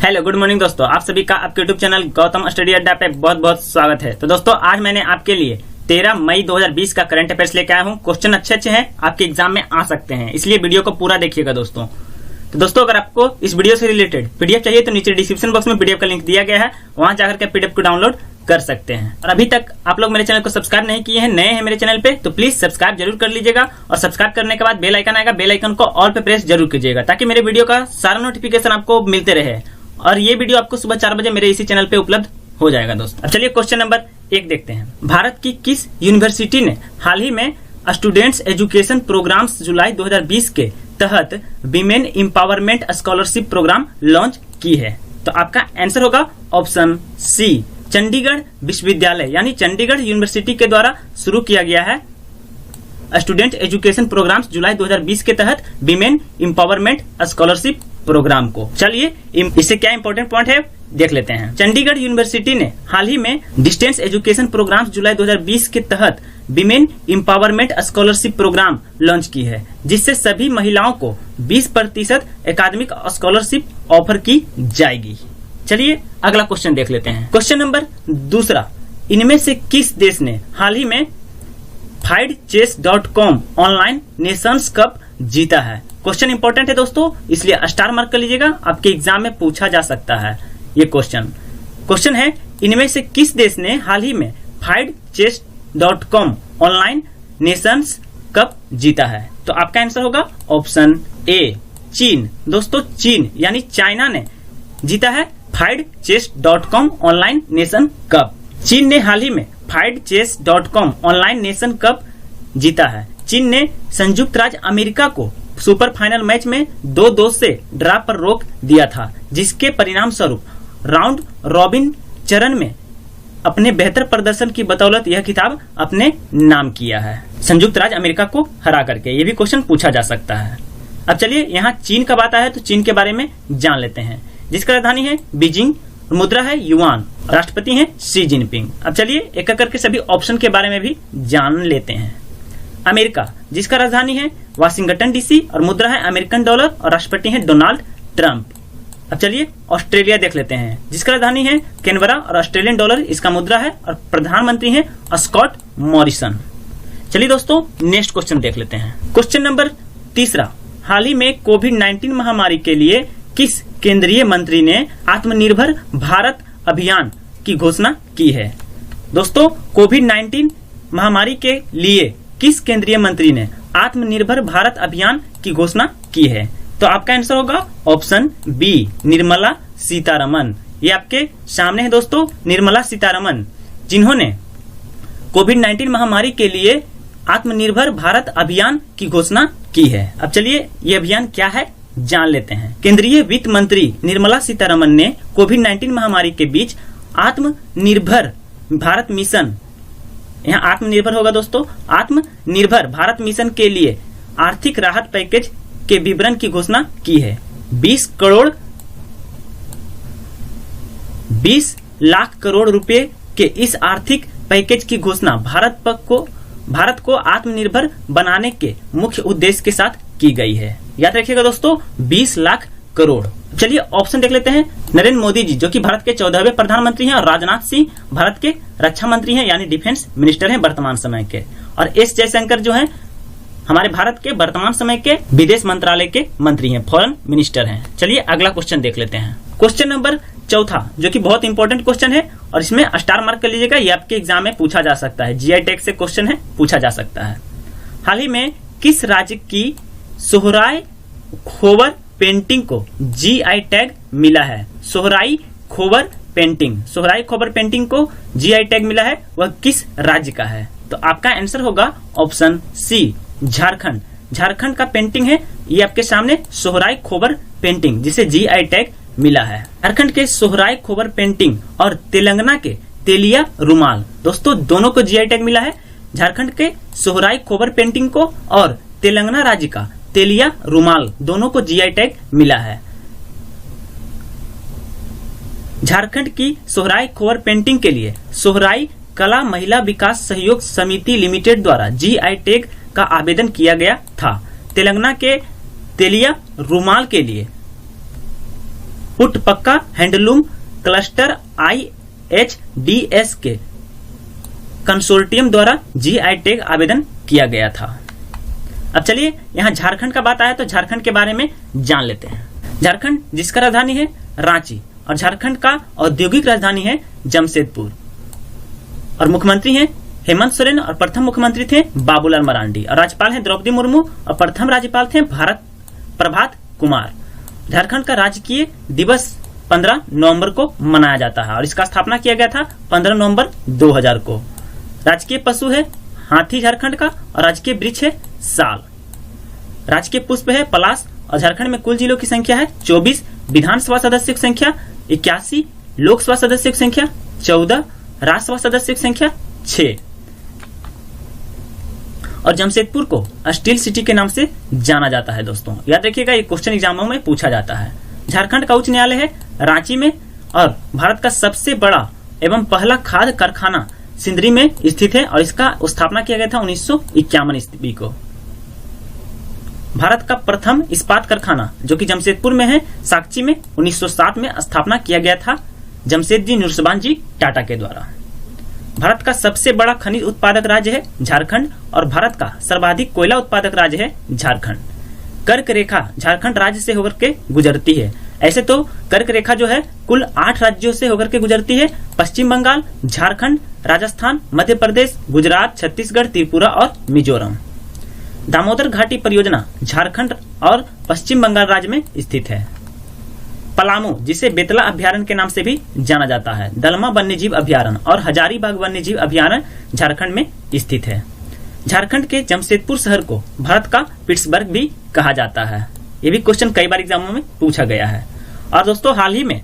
Hello good morning दोस्तों, आप सभी का आपके यूट्यूब चैनल गौतम स्टडी अड्डा पे बहुत बहुत स्वागत है। तो दोस्तों आज मैंने आपके लिए 13 मई 2020 का करंट अफेयर्स लेके आया हूँ। क्वेश्चन अच्छे हैं, आपके एग्जाम में आ सकते हैं, इसलिए वीडियो को पूरा देखिएगा दोस्तों। तो दोस्तों अगर आपको इस वीडियो से रिलेटेड पीडीएफ चाहिए तो नीचे डिस्क्रिप्शन बॉक्स में पीडीएफ का लिंक दिया गया है, वहां जाकर के पीडीएफ को डाउनलोड कर सकते हैं। और अभी तक आप लोग मेरे चैनल को सब्सक्राइब नहीं किए हैं, नए हैं मेरे चैनल पे, तो प्लीज सब्सक्राइब जरूर कर लीजिएगा। और सब्सक्राइब करने के बाद बेल आइकन आएगा, बेल आइकन को ऑल पे प्रेस जरूर कीजिएगा ताकि मेरे वीडियो का सारा नोटिफिकेशन आपको मिलते रहे। और ये वीडियो आपको सुबह 4 बजे मेरे इसी चैनल पे उपलब्ध हो जाएगा दोस्तों। अब चलिए क्वेश्चन नंबर 1 देखते हैं। भारत की किस यूनिवर्सिटी ने हाल ही में स्टूडेंट्स एजुकेशन प्रोग्राम्स जुलाई 2020 के तहत women empowerment scholarship programme launch की है? तो आपका आंसर होगा ऑप्शन सी, चंडीगढ़ विश्वविद्यालय यानी चंडीगढ़ यूनिवर्सिटी के द्वारा शुरू किया गया है स्टूडेंट एजुकेशन प्रोग्राम्स जुलाई 2020 के तहत विमेन एम्पावरमेंट स्कॉलरशिप प्रोग्राम को। चलिए इससे क्या इंपॉर्टेंट पॉइंट है देख लेते हैं। चंडीगढ़ यूनिवर्सिटी ने हाल ही में डिस्टेंस एजुकेशन प्रोग्राम्स जुलाई 2020 के तहत women empowerment scholarship programme launch की है, जिससे सभी महिलाओं को 20% एकेडमिक स्कॉलरशिप ऑफर की जाएगी। चलिए अगला क्वेश्चन देख लेते हैं। क्वेश्चन नंबर 2, इनमें से किस देश ने हाल ही में FIDECHESS.com ऑनलाइन नेशंस कप जीता है? क्वेश्चन इंपॉर्टेंट है दोस्तों, इसलिए स्टार मार्क कर लीजिएगा, आपके एग्जाम में पूछा जा सकता है ये क्वेश्चन है इनमें से किस देश ने हाल ही में FIDECHESS.com ऑनलाइन नेशंस कप जीता है? तो आपका आंसर होगा ऑप्शन ए, चीन। दोस्तों चीन यानी चाइना ने जीता है FIDECHESS.com ऑनलाइन नेशन कप। चीन ने हाल ही में FIDECHESS.com ऑनलाइन नेशन कप जीता है। चीन ने संयुक्त राज्य अमेरिका को सुपर फाइनल मैच में 2-2 से ड्रा पर रोक दिया था, जिसके परिणाम स्वरूप राउंड रॉबिन चरण में अपने बेहतर प्रदर्शन की बदौलत यह खिताब अपने नाम किया है, संयुक्त राज्य अमेरिका को हरा करके। ये भी क्वेश्चन पूछा जा सकता है। अब चलिए यहाँ चीन का बात आया तो चीन के बारे में जान लेते हैं, जिसका राजधानी है बीजिंग, मुद्रा है युआन, राष्ट्रपति हैं शी जिनपिंग। अब चलिए एक एक करके सभी ऑप्शन के बारे में भी जान लेते हैं। अमेरिका, जिसका राजधानी है वाशिंगटन डीसी और मुद्रा है अमेरिकन डॉलर और राष्ट्रपति हैं डोनाल्ड ट्रंप। अब चलिए ऑस्ट्रेलिया देख लेते हैं, जिसका राजधानी है कैनबरा और ऑस्ट्रेलियन डॉलर इसका मुद्रा है और प्रधानमंत्री हैं स्कॉट मॉरिसन। चलिए दोस्तों नेक्स्ट क्वेश्चन देख लेते हैं। क्वेश्चन नंबर 3, हाल ही में कोविड-19 महामारी के लिए किस केंद्रीय मंत्री ने आत्मनिर्भर भारत अभियान की घोषणा की है? दोस्तों कोविड-19 महामारी के लिए किस केंद्रीय मंत्री ने आत्मनिर्भर भारत अभियान की घोषणा की है? तो आपका आंसर होगा ऑप्शन बी, निर्मला सीतारमन। ये आपके सामने है दोस्तों, निर्मला सीतारमन, जिन्होंने कोविड-19 महामारी के लिए आत्मनिर्भर भारत अभियान की घोषणा की है। अब चलिए ये अभियान क्या है जान लेते हैं। केंद्रीय वित्त मंत्री निर्मला सीतारमन ने कोविड-19 महामारी के बीच आत्मनिर्भर भारत मिशन, यहाँ आत्मनिर्भर होगा दोस्तों, आत्मनिर्भर भारत मिशन के लिए आर्थिक राहत पैकेज के विवरण की घोषणा की है। 20 लाख करोड़ रुपए के इस आर्थिक पैकेज की घोषणा भारत को आत्मनिर्भर बनाने के मुख्य उद्देश्य के साथ की गई है। याद रखिएगा दोस्तों 20 लाख करोड़। चलिए ऑप्शन देख लेते हैं। नरेंद्र मोदी जी जो कि भारत के 14वें प्रधानमंत्री हैं और राजनाथ सिंह भारत के रक्षा मंत्री हैं यानी डिफेंस मिनिस्टर हैं वर्तमान समय के, और एस जयशंकर जो हैं हमारे भारत के वर्तमान समय के विदेश मंत्रालय के मंत्री हैं, फॉरेन मिनिस्टर हैं। चलिए अगला क्वेश्चन देख लेते हैं। क्वेश्चन नंबर 4 जो कि बहुत इंपॉर्टेंट क्वेश्चन है और इसमें स्टार मार्क कर लीजिएगा, ये आपके एग्जाम में पूछा जा सकता है, जीआई टैग से क्वेश्चन है, पूछा जा सकता है। हाल ही में किस राज्य की सोहराय खोबर पेंटिंग को जीआई टैग मिला है? सोहराय खोबर पेंटिंग को जीआई टैग मिला है, वह किस राज्य का है? तो आपका आंसर होगा ऑप्शन सी, झारखंड। झारखंड का पेंटिंग है ये आपके सामने, सोहराय खोबर पेंटिंग, जिसे जीआई टैग मिला है। झारखंड के सोहराय खोबर पेंटिंग और तेलंगाना के तेलिया रुमाल, दोस्तों दोनों को जीआई टैग मिला है। झारखंड के सोहराय खोबर पेंटिंग को और तेलंगाना राज्य का तेलिया रुमाल दोनों को जीआई टैग मिला है। झारखंड की सोहराय खोबर पेंटिंग के लिए सोहराय कला महिला विकास सहयोग समिति लिमिटेड द्वारा जीआई टैग का आवेदन किया गया था। तेलंगाना के तेलिया रुमाल के लिए पुटपक्का हैंडलूम क्लस्टर IHDS के कंसोर्टियम द्वारा GI टैग आवेदन किया गया था। अब चलिए यहाँ झारखंड का बात आया तो झारखंड के बारे में जान लेते हैं। झारखंड जिसका राजधानी है रांची और झारखंड का औद्योगिक राजधानी है जमशेदपुर और मुख्यमंत्री हैं हेमंत सोरेन और प्रथम मुख्यमंत्री थे बाबूलाल मरांडी और राज्यपाल हैं द्रौपदी मुर्मू और प्रथम राज्यपाल थे प्रभात कुमार। झारखंड का राजकीय दिवस 15 नवंबर को मनाया जाता है और इसका स्थापना किया गया था 15 नवंबर 2000 को। राजकीय पशु है हाथी झारखंड का और राजकीय वृक्ष है साल। राजकीय पुष्प है पलाश और झारखंड में कुल जिलों की संख्या है 24, विधानसभा सदस्यों की संख्या 81, लोकसभा सदस्यों की संख्या 14, राज्यसभा सदस्यों की संख्या 6 और जमशेदपुर को स्टील सिटी के नाम से जाना जाता है। दोस्तों याद रखिएगा, ये क्वेश्चन एग्जामों में पूछा जाता है। झारखंड का उच्च न्यायालय है रांची में और भारत का सबसे बड़ा एवं पहला खाद्य कारखाना सिंदरी में स्थित है और इसका स्थापना किया गया था 1951 ईस्वी को। भारत का प्रथम इस्पात कारखाना जो कि जमशेदपुर में है साक्ची में 1907 में स्थापना किया गया था जमशेदजी नुरसबान जी टाटा के द्वारा। भारत का सबसे बड़ा खनिज उत्पादक राज्य है झारखंड और भारत का सर्वाधिक कोयला उत्पादक राज्य है झारखंड। कर्क रेखा झारखंड राज्य से होकर के गुजरती है। ऐसे तो कर्क रेखा जो है कुल 8 राज्यों से होकर के गुजरती है, पश्चिम बंगाल, झारखंड, राजस्थान, मध्य प्रदेश, गुजरात, छत्तीसगढ़, त्रिपुरा और मिजोरम। दामोदर घाटी परियोजना झारखंड और पश्चिम बंगाल राज्य में स्थित है। पलामू जिसे बेतला अभ्यारण्य के नाम से भी जाना जाता है, दलमा वन्यजीव अभ्यारण्य और हजारीबाग वन्यजीव अभ्यारण्य झारखंड में स्थित है। झारखंड के जमशेदपुर शहर को भारत का पिट्सबर्ग भी कहा जाता है। ये भी क्वेश्चन कई बार एग्जामों में पूछा गया है। और दोस्तों हाल ही में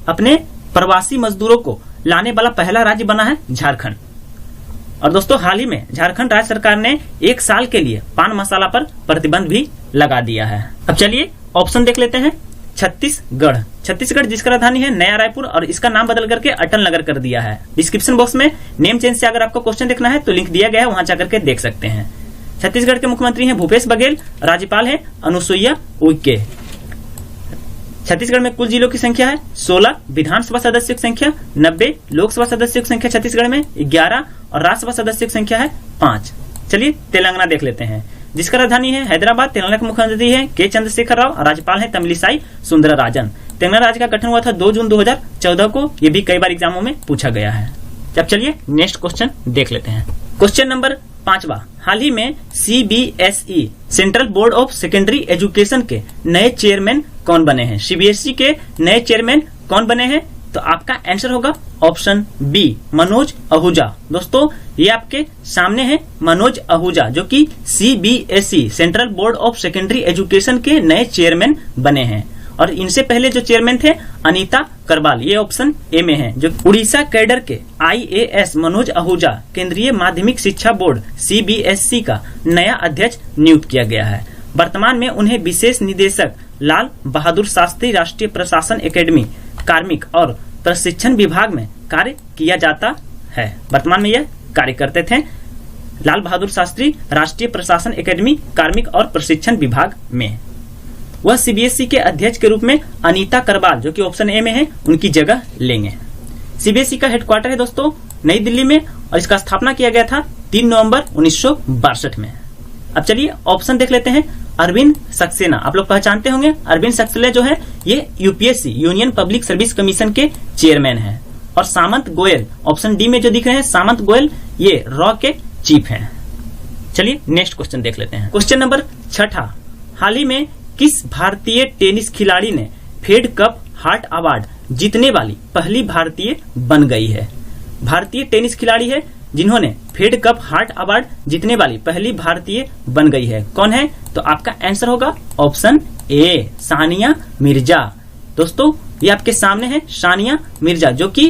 अपने प्रवासी मजदूरों को लाने वाला पहला राज्य बना है झारखंड। और दोस्तों हाल ही में झारखंड राज्य सरकार ने 1 साल के लिए पान मसाला पर प्रतिबंध भी लगा दिया है। अब चलिए ऑप्शन देख लेते हैं। छत्तीसगढ़ जिसका राजधानी है नया रायपुर और इसका नाम बदल करके अटल नगर कर दिया है। डिस्क्रिप्शन बॉक्स में नेम चेंज से अगर आपको क्वेश्चन देखना है तो लिंक दिया गया है, वहां जाकर के देख सकते हैं। छत्तीसगढ़ के मुख्यमंत्री हैं भूपेश बघेल, राज्यपाल है अनुसुईया उइके। छत्तीसगढ़ में कुल जिलों की संख्या है 16, विधानसभा सदस्यों की संख्या 90, लोकसभा सदस्यों की संख्या छत्तीसगढ़ में 11 और राज्यसभा सदस्यों की संख्या है 5। चलिए तेलंगाना देख लेते हैं जिसका राजधानी है हैदराबाद। तेलंगाना के मुख्यमंत्री है के चंद्रशेखर राव और राज्यपाल है तमिलिसाई सुंदरराजन। तेलंगाना राज्य का गठन हुआ था 2 जून 2014 को। ये भी कई बार एग्जामों में पूछा गया है। अब चलिए नेक्स्ट क्वेश्चन देख लेते हैं। क्वेश्चन नंबर 5वां, हाल ही में CBSE central board of secondary education के नए चेयरमैन कौन बने हैं? CBSE के नए चेयरमैन कौन बने हैं? तो आपका आंसर होगा ऑप्शन बी मनोज आहूजा। दोस्तों ये आपके सामने है मनोज आहूजा जो कि CBSE central board of secondary education के नए चेयरमैन बने हैं। और इनसे पहले जो चेयरमैन थे अनीता करवाल, ये ऑप्शन ए में है। जो उड़ीसा कैडर के IAS मनोज आहूजा केंद्रीय माध्यमिक शिक्षा बोर्ड CBSE का नया अध्यक्ष नियुक्त किया गया है। वर्तमान में उन्हें विशेष निदेशक लाल बहादुर शास्त्री राष्ट्रीय प्रशासन एकेडमी कार्मिक और प्रशिक्षण विभाग में कार्य किया जाता है। वर्तमान में यह कार्य करते थे लाल बहादुर शास्त्री राष्ट्रीय प्रशासन एकेडमी कार्मिक और प्रशिक्षण विभाग में। वह CBSE के अध्यक्ष के रूप में अनीता करवाल जो कि ऑप्शन ए में है उनकी जगह लेंगे। CBSE का हेडक्वार्टर है दोस्तों नई दिल्ली में और इसका स्थापना किया गया था 3 नवंबर 1962 में। अब चलिए ऑप्शन देख लेते हैं। अरविंद सक्सेना, आप लोग पहचानते होंगे, अरविंद सक्सेना जो है ये UPSC union public service commission के चेयरमैन हैं। और सामंत गोयल ऑप्शन डी में जो दिख रहे हैं सामंत गोयल ये रॉ के चीफ हैं। चलिए नेक्स्ट क्वेश्चन देख लेते हैं। क्वेश्चन नंबर 6, हाल ही में किस भारतीय टेनिस खिलाड़ी ने फेड कप हार्ट अवार्ड जीतने वाली पहली भारतीय बन गई है? भारतीय टेनिस खिलाड़ी है जिन्होंने फेड कप हार्ट अवार्ड जीतने वाली पहली भारतीय बन गई है। कौन है? तो आपका आंसर होगा ऑप्शन ए सानिया मिर्जा। दोस्तों ये आपके सामने है सानिया मिर्जा जो कि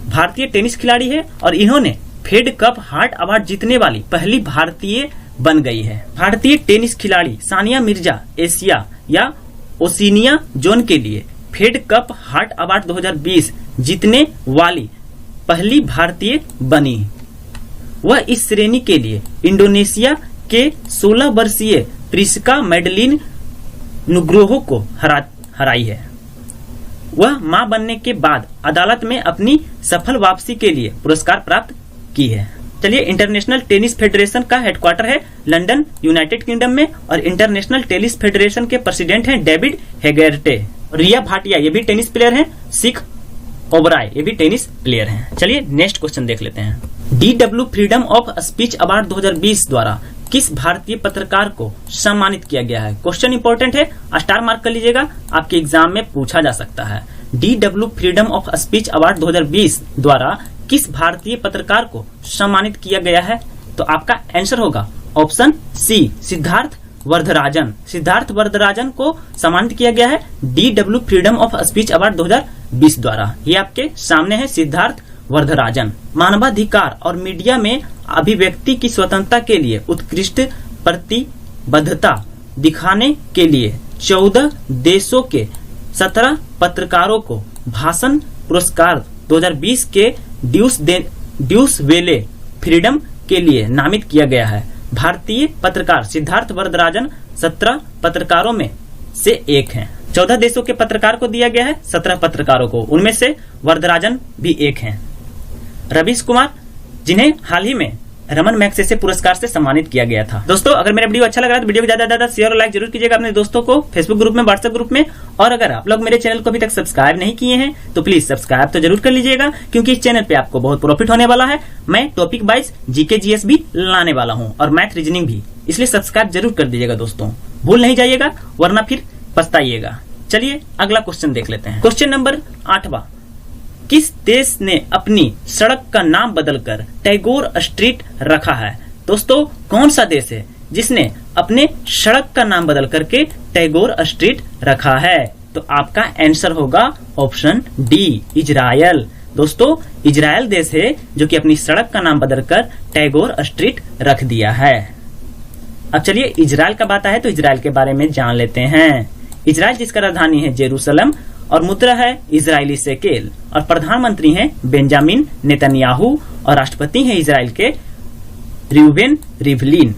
भारतीय टेनिस खिलाड़ी है और इन्होंने फेड कप हार्ट अवार्ड जीतने वाली पहली भारतीय बन गई है। भारतीय टेनिस खिलाड़ी सानिया मिर्जा एशिया या ओशिनिया जोन के लिए फेड कप हार्ट अवार्ड 2020 जीतने वाली पहली भारतीय बनी। वह इस श्रेणी के लिए इंडोनेशिया के 16 वर्षीय प्रिस्का मैडलिन नुग्रोहो को हराई है। वह मां बनने के बाद अदालत में अपनी सफल वापसी के लिए पुरस्कार प्राप्त की है। चलिए, इंटरनेशनल टेनिस फेडरेशन का हेडक्वार्टर है लंदन, यूनाइटेड किंगडम में, और इंटरनेशनल टेनिस फेडरेशन के प्रेसिडेंट हैं डेविड हेगेर्टे। रिया भाटिया ये भी टेनिस प्लेयर हैं। सिख ओबराय ये भी टेनिस प्लेयर हैं। चलिए नेक्स्ट क्वेश्चन देख लेते हैं। DW freedom of speech award 2020 द्वारा किस भारतीय पत्रकार को सम्मानित किया गया है? क्वेश्चन इंपॉर्टेंट है, स्टार मार्क कर लीजिएगा, आपके एग्जाम में पूछा जा सकता है। DW freedom of speech award 2020 द्वारा किस भारतीय पत्रकार को सम्मानित किया गया है? तो आपका आंसर होगा ऑप्शन सी, सिद्धार्थ वर्धराजन। सिद्धार्थ वर्धराजन को सम्मानित किया गया है DW freedom of speech award 2020 द्वारा। ये आपके सामने है सिद्धार्थ वर्धराजन। मानवाधिकार और मीडिया में अभिव्यक्ति की स्वतंत्रता के लिए उत्कृष्ट प्रतिबद्धता दिखाने के लिए 14 देशों के 17 पत्रकारों को भाषण पुरस्कार 2020 के ड्यूस वेले फ्रीडम के लिए नामित किया गया है। भारतीय पत्रकार सिद्धार्थ वर्धराजन 17 पत्रकारों में से एक हैं। 14 देशों के पत्रकार को दिया गया है 17 पत्रकारों को, उनमें से वर्धराजन भी एक हैं। रवीश कुमार, जिन्हें हाल ही में रमन मैग्सेसे पुरस्कार से सम्मानित किया गया था। दोस्तों, अगर मेरा वीडियो अच्छा लग रहा है तो वीडियो को ज्यादा से ज्यादा शेयर और लाइक जरूर कीजिएगा अपने दोस्तों को, फेसबुक ग्रुप में, व्हाट्सएप ग्रुप में। और अगर आप लोग मेरे चैनल को अभी तक सब्सक्राइब नहीं किए हैं तो प्लीज सब्सक्राइब तो जरूर कर लीजिएगा, क्योंकि इस चैनल पे आपको बहुत प्रॉफिट होने वाला है। मैं टॉपिक वाइज जीके जीएस भी लाने वाला हूँ और मैथ रीजनिंग भी, इसलिए सब्सक्राइब जरूर कर दीजिएगा दोस्तों, भूल नहीं जाइएगा वरना फिर पछताइएगा। चलिए अगला क्वेश्चन देख लेते हैं। क्वेश्चन नंबर 8वां, किस देश ने अपनी सड़क का नाम बदलकर टैगोर स्ट्रीट रखा है? दोस्तों, कौन सा देश है जिसने अपने सड़क का नाम बदल करके टैगोर स्ट्रीट रखा है? तो आपका आंसर होगा ऑप्शन डी, इजराइल। दोस्तों, इजराइल देश है जो कि अपनी सड़क का नाम बदलकर टैगोर स्ट्रीट रख दिया है। अब चलिए, इजराइल का बात है तो इजराइल के बारे में जान लेते हैं। इजराइल जिसका राजधानी है जेरूसलम और मुद्रा है इजरायली शेकेल, और प्रधानमंत्री हैं बेंजामिन नेतन्याहू, और राष्ट्रपति हैं इजराइल के रियूवेन रिवलिन।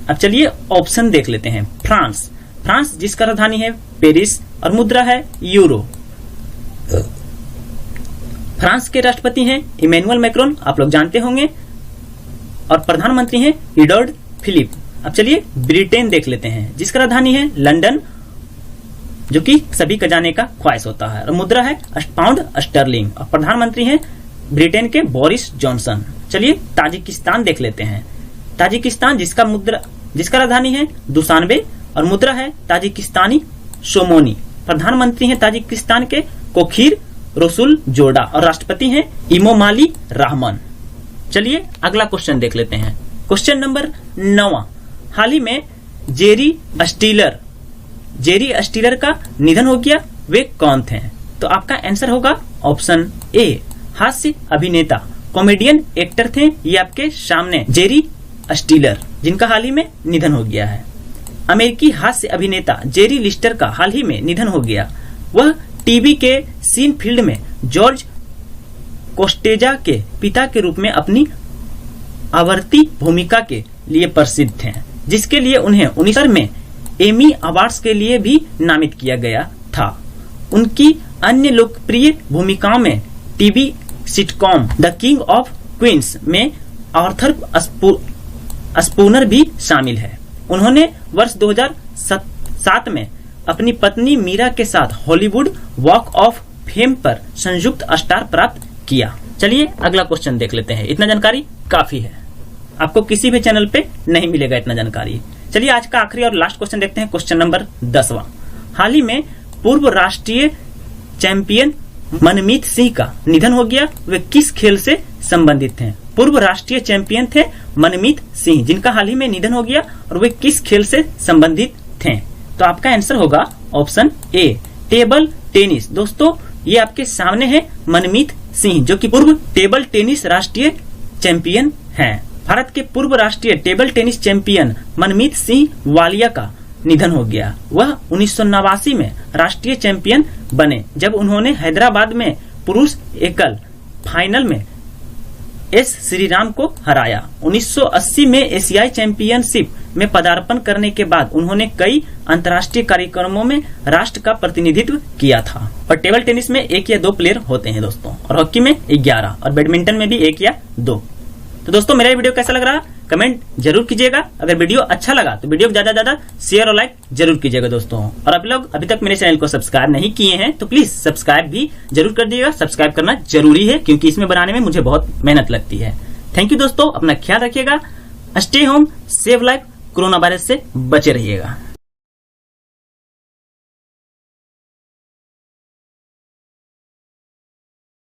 अब चलिए ऑप्शन देख लेते हैं। फ्रांस जिसका राजधानी है पेरिस और मुद्रा है यूरो। फ्रांस के राष्ट्रपति हैं इमैनुअल मैक्रोन, आप लोग जानते होंगे, और प्रधानमंत्री हैं एडवर्ड फिलिप। अब चलिए ब्रिटेन देख लेते हैं जिसका राजधानी है लंदन, जो कि सभी का जाने का ख्वाहिश होता है, और मुद्रा है पाउंड स्टर्लिंग, और प्रधानमंत्री हैं ब्रिटेन के बोरिस जॉनसन। चलिए ताजिकिस्तान देख लेते हैं। ताजिकिस्तान जिसका राजधानी है दुशानबे और मुद्रा है ताजिकिस्तानी सोमोनी। प्रधानमंत्री हैं ताजिकिस्तान के कोखीर रसूल जोडा, और राष्ट्रपति हैं इमोमाली रहमान। चलिए अगला क्वेश्चन देख लेते हैं। क्वेश्चन नंबर 9वां, हाल ही में जेरी स्टीलर का निधन हो गया, वे कौन थे? तो आपका आंसर होगा ऑप्शन ए, हास्य अभिनेता कॉमेडियन एक्टर थे ये आपके सामने जेरी स्टीलर, जिनका हाल ही में निधन हो गया है। अमेरिकी हास्य अभिनेता जेरी लिस्टर का हाल ही में निधन हो गया। वह टीवी के सीन फील्ड में जॉर्ज कोस्टेजा के पिता के रूप में अपनी आवर्ती भूमिका के लिए प्रसिद्ध थे, जिसके लिए उन्हें 19 में एमी अवार्ड्स के लिए भी नामित किया गया था। उनकी अन्य लोकप्रिय भूमिकाओं में TV sitcom the King of Queens में आर्थर स्पूनर भी शामिल है। उन्होंने वर्ष 2007 में अपनी पत्नी मीरा के साथ हॉलीवुड वॉक ऑफ फेम पर संयुक्त स्टार प्राप्त किया। चलिए अगला क्वेश्चन देख लेते हैं। इतना जानकारी काफी है, आपको किसी भी चैनल पे नहीं मिलेगा इतना जानकारी। चलिए आज का आखिरी और लास्ट क्वेश्चन देखते हैं। क्वेश्चन नंबर 10वां, हाल ही में पूर्व राष्ट्रीय चैंपियन मनमीत सिंह का निधन हो गया, वे किस खेल से संबंधित थे? पूर्व राष्ट्रीय चैंपियन थे मनमीत सिंह, जिनका हाल ही में निधन हो गया, और वे किस खेल से संबंधित थे? तो आपका आंसर होगा ऑप्शन ए, टेबल टेनिस। दोस्तों, ये आपके सामने है मनमीत सिंह, जो कि पूर्व टेबल टेनिस राष्ट्रीय चैंपियन हैं। भारत के पूर्व राष्ट्रीय टेबल टेनिस चैंपियन मनमीत सिंह वालिया का निधन हो गया। वह 1989 में राष्ट्रीय चैंपियन बने, जब उन्होंने हैदराबाद में पुरुष एकल फाइनल में एस श्रीराम को हराया। 1980 में एशियाई चैंपियनशिप में पदार्पण करने के बाद उन्होंने कई अंतर्राष्ट्रीय कार्यक्रमों में राष्ट्र का प्रतिनिधित्व किया था। और टेबल टेनिस में 1 या 2 प्लेयर होते हैं दोस्तों, और हॉकी में 11 और बैडमिंटन में भी 1 या 2। तो दोस्तों मेरा वीडियो कैसा लग रहा कमेंट जरूर कीजिएगा। अगर वीडियो अच्छा लगा तो वीडियो को ज्यादा ज्यादा शेयर और लाइक जरूर कीजिएगा दोस्तों। और आप लोग अभी तक मेरे चैनल को सब्सक्राइब नहीं किए हैं तो प्लीज सब्सक्राइब भी जरूर कर दीजिएगा। सब्सक्राइब करना जरूरी है क्योंकि इसमें बनाने में मुझे बहुत मेहनत लगती है। थैंक यू दोस्तों, अपना ख्याल रखिएगा। Stay home, save life, corona virus से बचे रहिएगा।